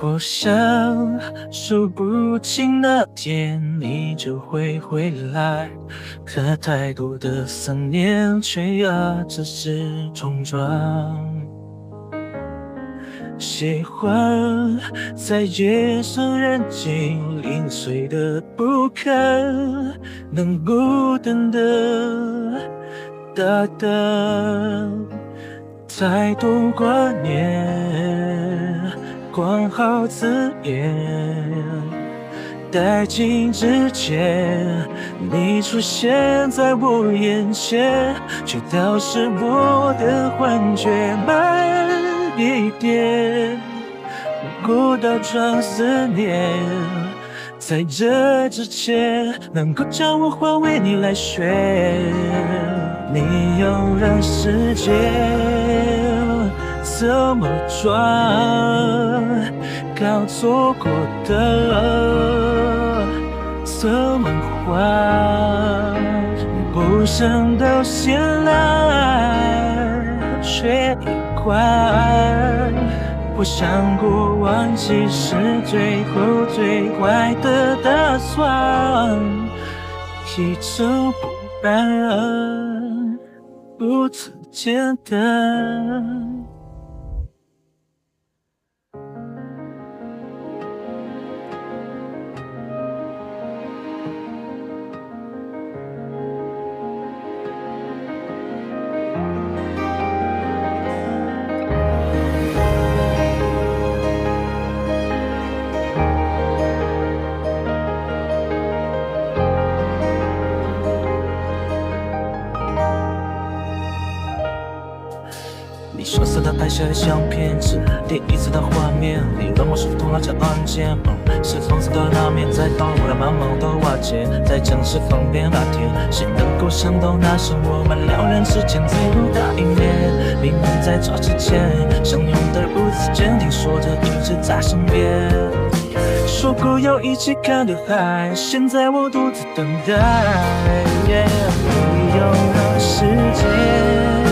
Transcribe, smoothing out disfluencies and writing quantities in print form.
我想数不清那天你就会回来，可太多的思念却压着是冲撞。喜欢在夜深人静零碎的不堪，能孤单的大胆，太多挂念，管好字眼，殆尽之前，你出现在我眼前，却倒是我的幻觉。慢一点，孤岛装思念，在这之前，能够将我还为你来选。你要让时间怎么转，搞错过的怎么还？不想到现来却一关，不想过忘记是最后最坏的打算，一尘不染，如此简单。你羞涩地拍下的相片，是第一次的画面，你让我手痛了这案件，是红色的拉面，在倒过来慢慢的瓦解，在正式分辨那天，谁能够想到那是我们两人之间最后的一面？明明在这之前，相拥的如此坚定，说着一直在身边，说过要一起看的海，现在我独自等待。你要让时间